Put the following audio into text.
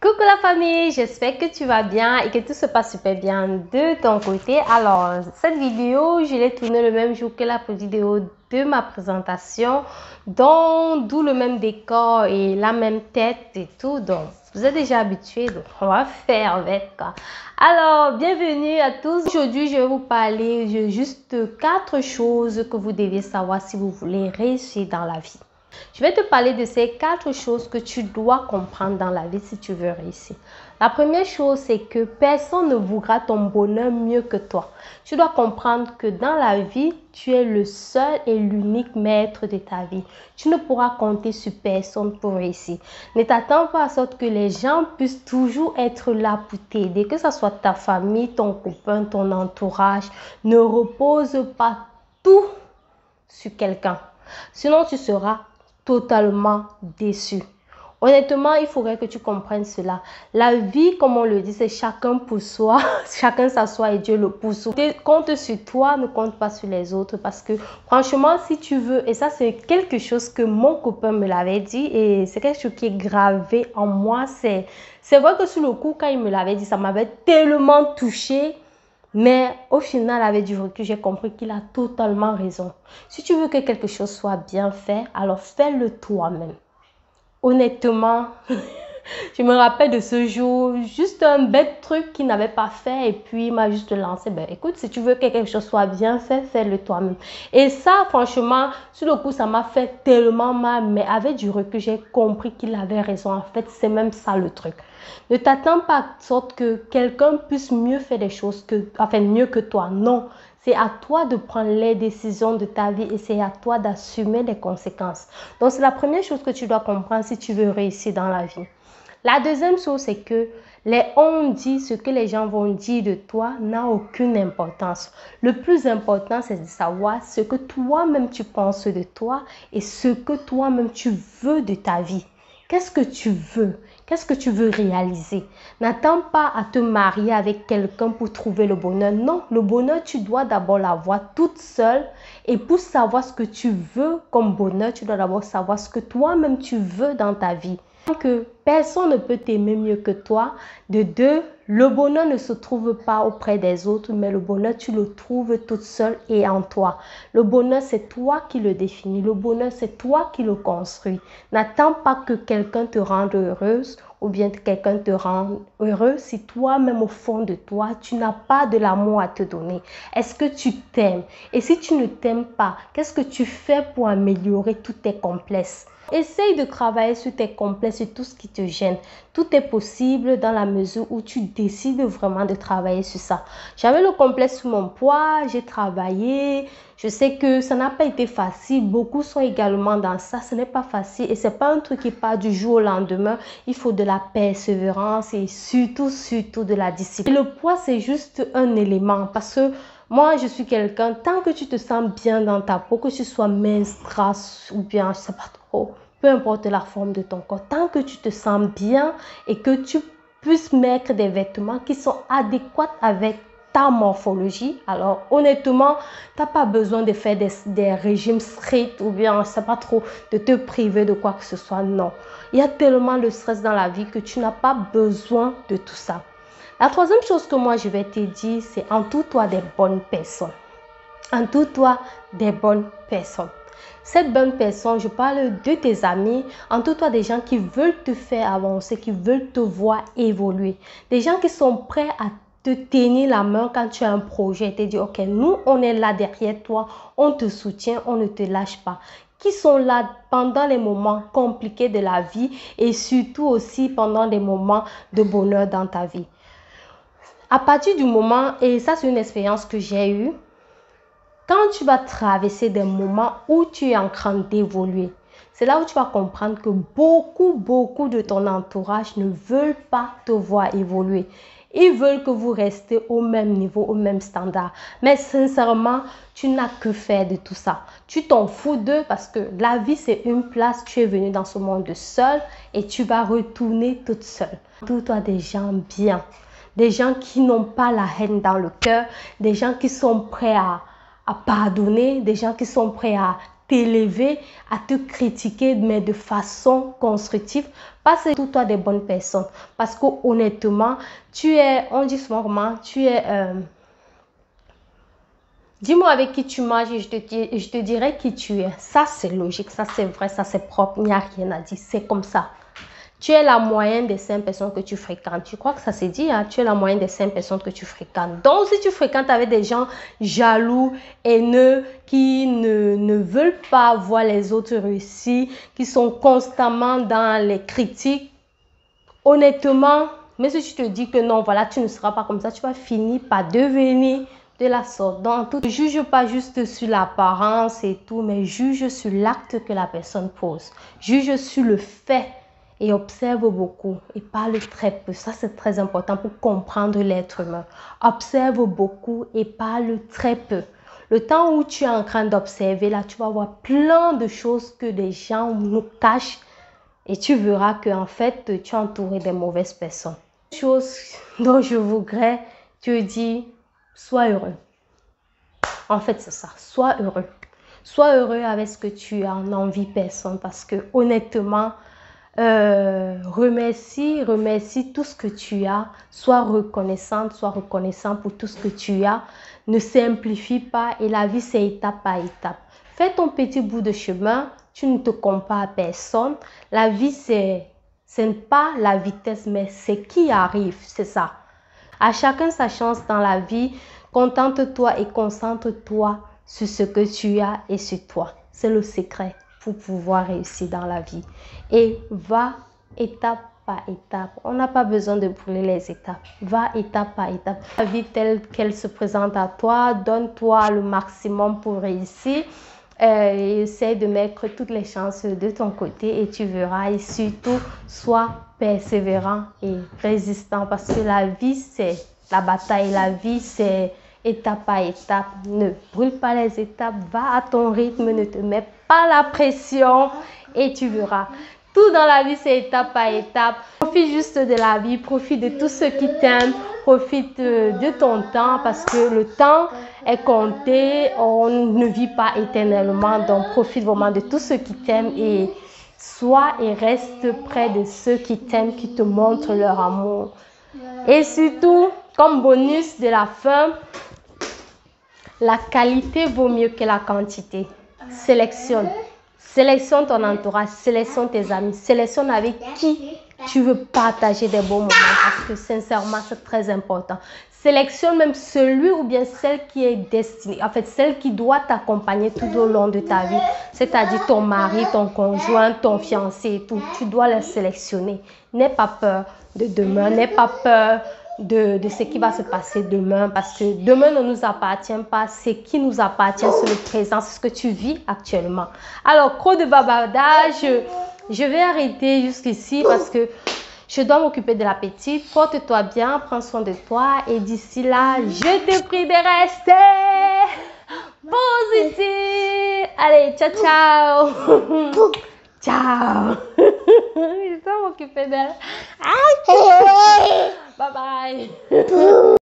Coucou la famille, j'espère que tu vas bien et que tout se passe super bien de ton côté. Alors, cette vidéo, je l'ai tournée le même jour que la vidéo de ma présentation, d'où le même décor et la même tête et tout. Donc, vous êtes déjà habitués, donc on va faire avec quoi. Alors, bienvenue à tous. Aujourd'hui, je vais vous parler de juste 4 choses que vous devez savoir si vous voulez réussir dans la vie. Je vais te parler de ces 4 choses que tu dois comprendre dans la vie si tu veux réussir. La première chose, c'est que personne ne voudra ton bonheur mieux que toi. Tu dois comprendre que dans la vie, tu es le seul et l'unique maître de ta vie. Tu ne pourras compter sur personne pour réussir. Ne t'attends pas à sorte que les gens puissent toujours être là pour t'aider, que ce soit ta famille, ton copain, ton entourage. Ne repose pas tout sur quelqu'un. Sinon, tu seras totalement déçu. Honnêtement, il faudrait que tu comprennes cela. La vie, comme on le dit, c'est chacun pour soi, chacun s'assoit et Dieu le pousse. Compte sur toi, ne compte pas sur les autres parce que franchement, si tu veux, et ça c'est quelque chose que mon copain me l'avait dit et c'est quelque chose qui est gravé en moi. C'est vrai que sur le coup, quand il me l'avait dit, ça m'avait tellement touchée. Mais au final, avec du recul, j'ai compris qu'il a totalement raison. Si tu veux que quelque chose soit bien fait, alors fais-le toi-même. Honnêtement, je me rappelle de ce jour, juste un bête truc qu'il n'avait pas fait et puis il m'a juste lancé. Ben, écoute, si tu veux que quelque chose soit bien fait, fais-le toi-même. Et ça, franchement, sur le coup, ça m'a fait tellement mal. Mais avec du recul, j'ai compris qu'il avait raison. En fait, c'est même ça le truc. Ne t'attends pas à sorte que quelqu'un puisse mieux faire des choses mieux que toi. Non, c'est à toi de prendre les décisions de ta vie et c'est à toi d'assumer les conséquences. Donc, c'est la première chose que tu dois comprendre si tu veux réussir dans la vie. La deuxième chose, c'est que ce que les gens vont dire de toi n'a aucune importance. Le plus important, c'est de savoir ce que toi-même tu penses de toi et ce que toi-même tu veux de ta vie. Qu'est-ce que tu veux? Qu'est-ce que tu veux réaliser? N'attends pas à te marier avec quelqu'un pour trouver le bonheur. Non, le bonheur, tu dois d'abord l'avoir toute seule. Et pour savoir ce que tu veux comme bonheur, tu dois d'abord savoir ce que toi-même tu veux dans ta vie. Que personne ne peut t'aimer mieux que toi. De deux, le bonheur ne se trouve pas auprès des autres, mais le bonheur, tu le trouves toute seule et en toi. Le bonheur, c'est toi qui le définis. Le bonheur, c'est toi qui le construis. N'attends pas que quelqu'un te rende heureuse ou bien que quelqu'un te rende heureux si toi-même au fond de toi, tu n'as pas de l'amour à te donner. Est-ce que tu t'aimes? Et si tu ne t'aimes pas, qu'est-ce que tu fais pour améliorer tous tes complexes? Essaye de travailler sur tes complexes, sur tout ce qui te gêne. Tout est possible dans la mesure où tu décides vraiment de travailler sur ça. J'avais le complexe sur mon poids, j'ai travaillé. Je sais que ça n'a pas été facile. Beaucoup sont également dans ça. Ce n'est pas facile et ce n'est pas un truc qui part du jour au lendemain. Il faut de la persévérance et surtout de la discipline. Et le poids, c'est juste un élément parce que moi, je suis quelqu'un, tant que tu te sens bien dans ta peau, que tu sois mince, grasse ou bien, je ne sais pas trop, peu importe la forme de ton corps, tant que tu te sens bien et que tu puisses mettre des vêtements qui sont adéquats avec ta morphologie, alors honnêtement, tu n'as pas besoin de faire des régimes stricts ou bien, je ne sais pas trop, de te priver de quoi que ce soit, non. Il y a tellement de stress dans la vie que tu n'as pas besoin de tout ça. La troisième chose que moi je vais te dire, c'est entoure-toi des bonnes personnes. Entoure-toi des bonnes personnes. Cette bonne personne, je parle de tes amis, entoure-toi des gens qui veulent te faire avancer, qui veulent te voir évoluer. Des gens qui sont prêts à te tenir la main quand tu as un projet et te dire, ok, nous on est là derrière toi, on te soutient, on ne te lâche pas. Qui sont là pendant les moments compliqués de la vie et surtout aussi pendant les moments de bonheur dans ta vie. À partir du moment, et ça c'est une expérience que j'ai eue, quand tu vas traverser des moments où tu es en train d'évoluer, c'est là où tu vas comprendre que beaucoup de ton entourage ne veulent pas te voir évoluer. Ils veulent que vous restez au même niveau, au même standard. Mais sincèrement, tu n'as que faire de tout ça. Tu t'en fous d'eux parce que la vie, c'est une place. Tu es venu dans ce monde seul et tu vas retourner toute seule. Entoure-toi des gens bien. Des gens qui n'ont pas la haine dans le cœur, des gens qui sont prêts à pardonner, des gens qui sont prêts à t'élever, à te critiquer, mais de façon constructive. Parce que toi des bonnes personnes. Parce que honnêtement, tu es, on dit souvent comment, tu es... dis-moi avec qui tu manges et je te dirai qui tu es. Ça, c'est logique, ça, c'est vrai, ça, c'est propre. Il n'y a rien à dire. C'est comme ça. Tu es la moyenne des 5 personnes que tu fréquentes. Tu crois que ça s'est dit, hein? Tu es la moyenne des 5 personnes que tu fréquentes. Donc, si tu fréquentes avec des gens jaloux, haineux, qui ne veulent pas voir les autres réussir, qui sont constamment dans les critiques, honnêtement, mais si tu te dis que non, voilà, tu ne seras pas comme ça, tu vas finir par devenir de la sorte. Donc, ne juge pas juste sur l'apparence et tout, mais juge sur l'acte que la personne pose. Juge sur le fait. Et observe beaucoup et parle très peu. Ça, c'est très important pour comprendre l'être humain. Observe beaucoup et parle très peu. Le temps où tu es en train d'observer, là, tu vas voir plein de choses que des gens nous cachent et tu verras qu'en fait, tu es entouré des mauvaises personnes. Chose dont je voudrais te dire, sois heureux. En fait, c'est ça. Sois heureux. Sois heureux avec ce que tu as, n'envie personne parce que honnêtement, remercie tout ce que tu as, sois reconnaissant pour tout ce que tu as, ne simplifie pas et la vie c'est étape par étape. Fais ton petit bout de chemin, tu ne te compares à personne, la vie ce n'est pas la vitesse mais c'est qui arrive, c'est ça. À chacun sa chance dans la vie, contente-toi et concentre-toi sur ce que tu as et sur toi, c'est le secret pour pouvoir réussir dans la vie. Et va étape par étape. On n'a pas besoin de brûler les étapes. Va étape par étape. La vie telle qu'elle se présente à toi, donne-toi le maximum pour réussir. Essaie de mettre toutes les chances de ton côté et tu verras. Et surtout, sois persévérant et résistant parce que la vie, c'est la bataille. La vie, c'est étape par étape. Ne brûle pas les étapes. Va à ton rythme. Ne te mets pas la pression et tu verras. Tout dans la vie, c'est étape par étape. Profite juste de la vie. Profite de tout ce qui t'aime. Profite de ton temps parce que le temps est compté. On ne vit pas éternellement. Donc, profite vraiment de tout ce qui t'aime et sois et reste près de ceux qui t'aiment, qui te montrent leur amour. Et surtout, comme bonus de la fin, la qualité vaut mieux que la quantité. Sélectionne. Sélectionne ton entourage, sélectionne tes amis, sélectionne avec qui tu veux partager des bons moments parce que sincèrement, c'est très important. Sélectionne même celui ou bien celle qui est destinée, en fait, celle qui doit t'accompagner tout au long de ta vie, c'est-à-dire ton mari, ton conjoint, ton fiancé et tout. Tu dois les sélectionner. N'aie pas peur de demain, n'aie pas peur de ce qui va se passer demain parce que demain ne nous appartient pas, ce qui nous appartient c'est le présent, c'est ce que tu vis actuellement. Alors, trop de bavardage, je vais arrêter jusqu'ici parce que je dois m'occuper de la petite. Porte-toi bien, prends soin de toi et d'ici là, je te prie de rester positif. Allez, ciao, ciao. Ciao. Je dois m'occuper d'elle. Bye bye.